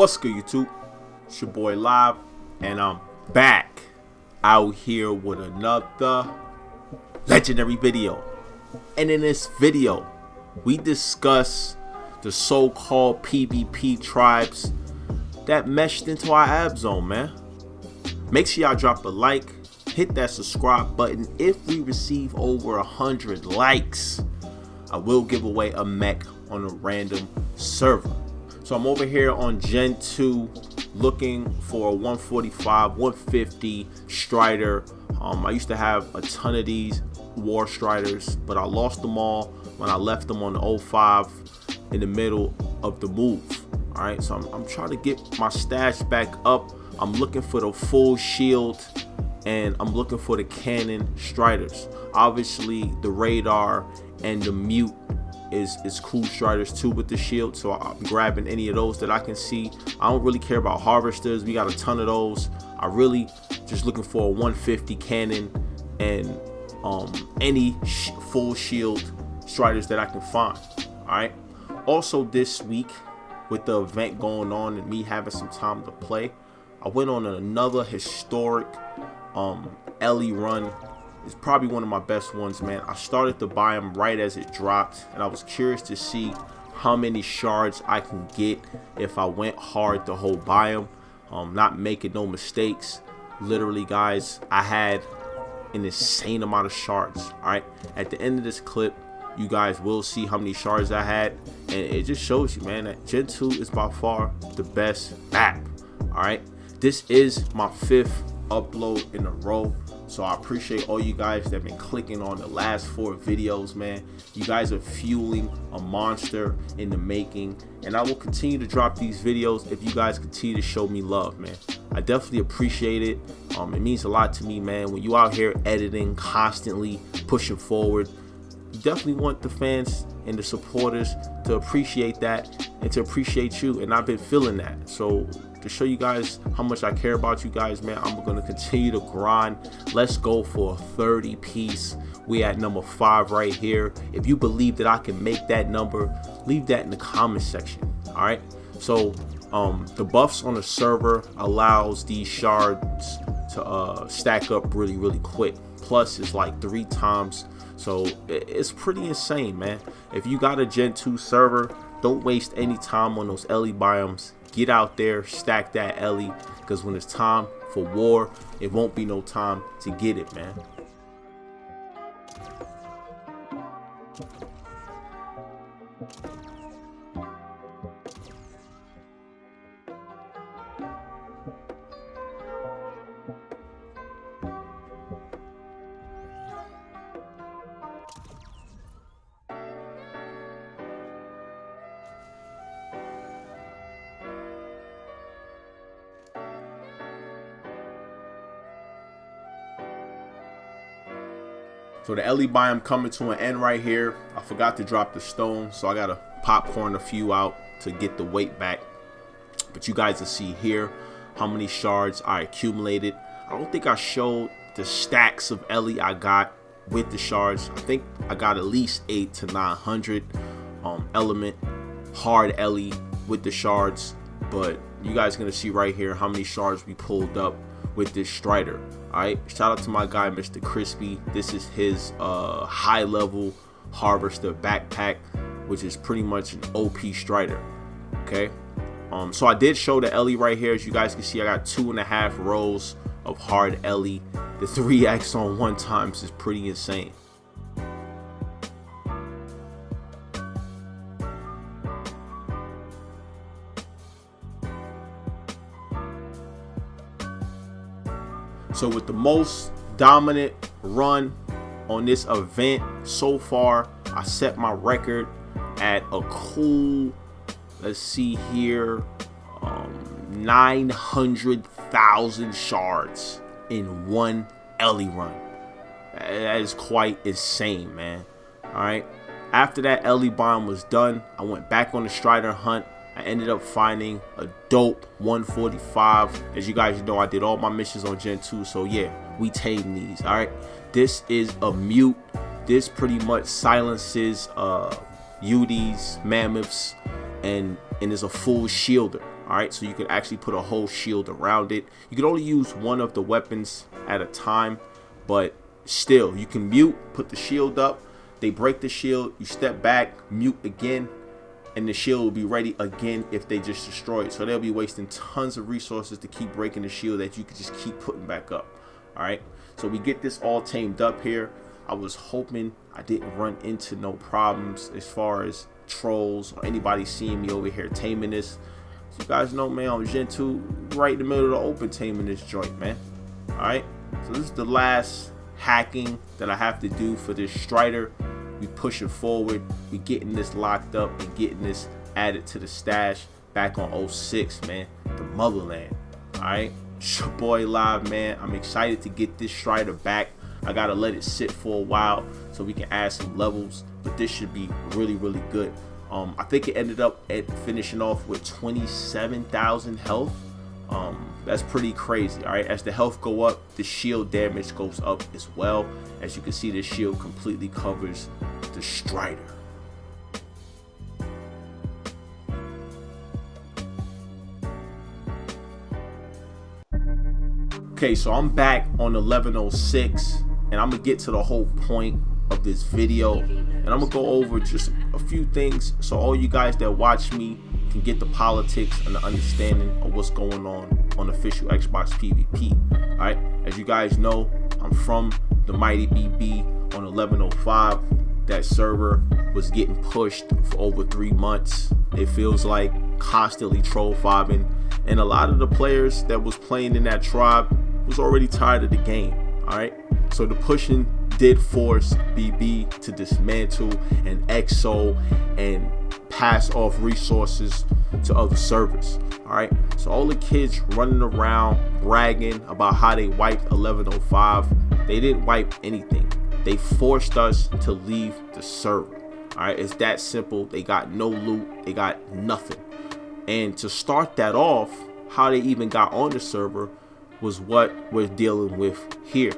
What's good, YouTube? It's your boy Live, and I'm back out here with another legendary video. And in this video, we discuss the so-called PvP tribes that meshed into our ab zone, man. Make sure y'all drop a like, hit that subscribe button. If we receive over 100 likes, I will give away a mech on a random server. So I'm over here on Gen 2 looking for a 145, 150 Strider. I used to have a ton of these War Striders, but I lost them all when I left them on the 05 in the middle of the move. All right, so I'm trying to get my stash back up. I'm looking for the full shield and I'm looking for the cannon Striders. Obviously the radar and the mute is cool Striders too with the shield, so I'm grabbing any of those that I can see. I don't really care about harvesters. We got a ton of those. I really just looking for a 150 cannon and any full shield Striders that I can find. All right, also this week with the event going on and me having some time to play, I went on another historic Ellie run. It's probably one of my best ones, man. I started the biome right as it dropped, and I was curious to see how many shards I can get if I went hard the whole biome, not making no mistakes. Literally, guys, I had an insane amount of shards. All right, at the end of this clip, you guys will see how many shards I had, and it just shows you, man, that Gen 2 is by far the best map. All right, this is my 5th upload in a row. So I appreciate all you guys that have been clicking on the last 4 videos, man. You guys are fueling a monster in the making, and I will continue to drop these videos if you guys continue to show me love, man. I definitely appreciate it. It means a lot to me, man. When you out here editing, constantly pushing forward, you definitely want the fans and the supporters to appreciate that and to appreciate you, and I've been feeling that. So to show you guys how much I care about you guys, man, I'm gonna continue to grind. Let's go for a 30 piece. We at number 5 right here. If you believe that I can make that number, leave that in the comment section. All right, so the buffs on the server allows these shards to stack up really quick. Plus it's like 3 times, so it's pretty insane, man. If you got a Gen 2 server, don't waste any time on those Ellie biomes. Get out there, stack that Ellie, because when it's time for war, it won't be no time to get it, man. So the Ellie biome coming to an end right here. I forgot to drop the stone, so I gotta popcorn a few out to get the weight back. But you guys will see here how many shards I accumulated. I don't think I showed the stacks of Ellie I got with the shards. I think I got at least 800 to 900 element hard Ellie with the shards. But you guys are gonna see right here how many shards we pulled up with this Strider. All right, shout out to my guy Mr. Crispy. This is his high level harvester backpack, which is pretty much an OP Strider. Okay, so I did show the Ellie right here. As you guys can see, I got 2.5 rows of hard Ellie. The 3x on 1 times is pretty insane. So with the most dominant run on this event so far, I set my record at a cool, let's see here, 900,000 shards in 1 Ellie run. That is quite insane, man. All right, after that Ellie biome was done, I went back on the Strider hunt. I ended up finding a dope 145. As you guys know, I did all my missions on Gen 2, so yeah, we tame these. All right, this is a mute. This pretty much silences UDs, mammoths, and is a full shielder. All right, so you can actually put a whole shield around it. You can only use one of the weapons at a time, but still, you can mute, put the shield up, they break the shield, you step back, mute again, and the shield will be ready again if they just destroy it. So they'll be wasting tons of resources to keep breaking the shield that you could just keep putting back up. All right, so we get this all tamed up here. I was hoping I didn't run into no problems as far as trolls or anybody seeing me over here taming this. So you guys know, man, I'm Gen 2 right in the middle of the open taming this joint, man. All right, so this is the last hacking that I have to do for this Strider. We pushing forward, we getting this locked up and getting this added to the stash back on 06, man, the motherland. All right, it's your boy Live, man. I'm excited to get this Strider back. I gotta let it sit for a while so we can add some levels, but this should be really, really good. I think it ended up at finishing off with 27,000 health. That's pretty crazy. All right, as the health go up, the shield damage goes up as well. As you can see, the shield completely covers the Strider. Okay, so I'm back on 1106, and I'm gonna get to the whole point of this video, and I'm gonna go over just a few things so all you guys that watch me can get the politics and the understanding of what's going on official Xbox PvP. All right, as you guys know, I'm from the mighty BB on 1105. That server was getting pushed for over 3 months. It feels like constantly troll fobbing, and a lot of the players that was playing in that tribe was already tired of the game. All right, so the pushing did force BB to dismantle and exo and pass off resources to other servers. All right, so all the kids running around bragging about how they wiped 1105, they didn't wipe anything. They forced us to leave the server. All right, it's that simple. They got no loot, they got nothing. And to start that off, how they even got on the server was what we're dealing with here.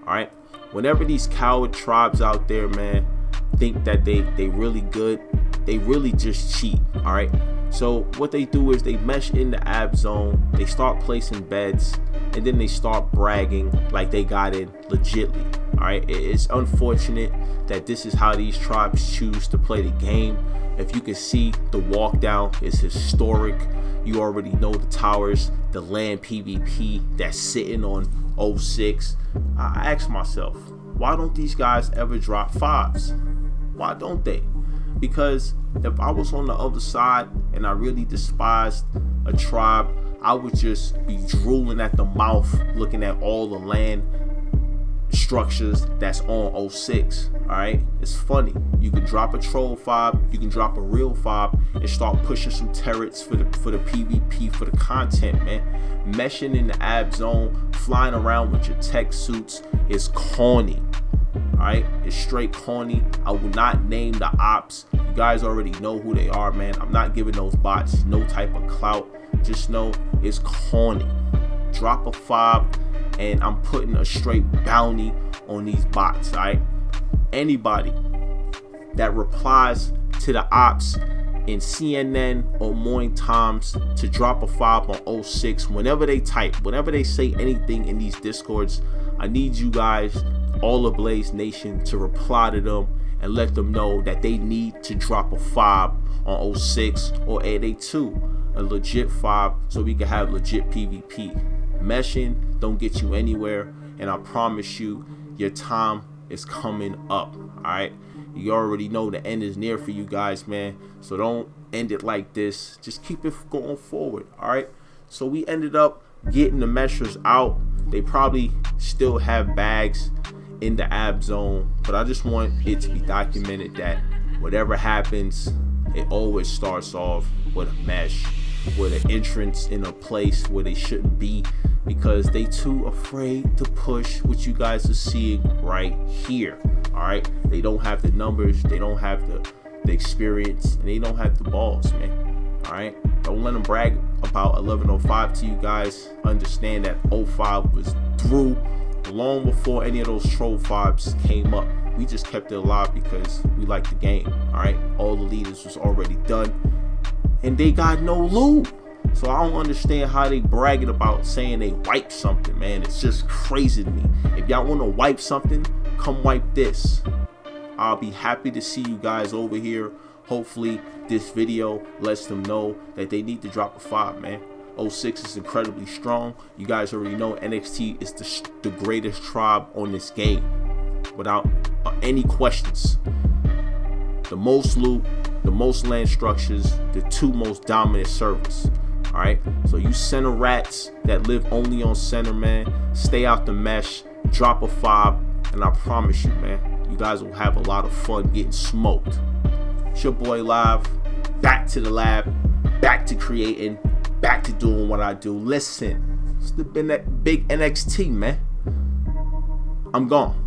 All right, whenever these coward tribes out there, man, think that they really good, they really just cheat. All right, so what they do is they mesh in the ab zone, they start placing beds, and then they start bragging like they got it legitly. All right, it's unfortunate that this is how these tribes choose to play the game. If you can see, the walk down is historic. You already know the towers, the land PvP that's sitting on 06. I ask myself, why don't these guys ever drop 5s? Why don't they? Because if I was on the other side and I really despised a tribe, I would just be drooling at the mouth looking at all the land structures that's on 06. All right, it's funny, you can drop a troll fob, you can drop a real fob and start pushing some turrets for the PvP, for the content, man. Meshing in the ab zone, flying around with your tech suits is corny. All right, it's straight corny. I will not name the ops. You guys already know who they are, man. I'm not giving those bots no type of clout. Just know it's corny. Drop a fob and I'm putting a straight bounty on these bots. All right, anybody that replies to the ops in CNN or Morning Times to drop a fob on 06, whenever they type, whenever they say anything in these discords, I need you guys, all of Blaze Nation, to reply to them and let them know that they need to drop a fob on 06 or 882, a legit fob, so we can have legit PvP. Meshing don't get you anywhere, and I promise you, your time is coming up. All right, you already know the end is near for you guys, man, so don't end it like this. Just keep it going forward. All right, so we ended up getting the meshers out. They probably still have bags in the ab zone, but I just want it to be documented that whatever happens, it always starts off with a mesh, with an entrance in a place where they shouldn't be, because they too afraid to push what you guys are seeing right here. All right, they don't have the numbers, they don't have the experience, and they don't have the balls, man. All right, don't let them brag about 1105 to you guys. Understand that 05 was through long before any of those troll fobs came up. We just kept it alive because we like the game. All right, all the leaders was already done and they got no loot. So I don't understand how they bragging about saying they wipe something, man. It's just crazy to me. If y'all want to wipe something, come wipe this. I'll be happy to see you guys over here. Hopefully this video lets them know that they need to drop a 5, man. 06 is incredibly strong. You guys already know NXT is the greatest tribe on this game, without any questions. The most loot, the most land structures, the 2 most dominant servers. All right, so you center rats that live only on center, man, stay out the mesh, drop a 5, and I promise you, man, you guys will have a lot of fun getting smoked. It's your boy Live, back to the lab, back to creating, back to doing what I do. Listen, it's been that big NXT, man. I'm gone.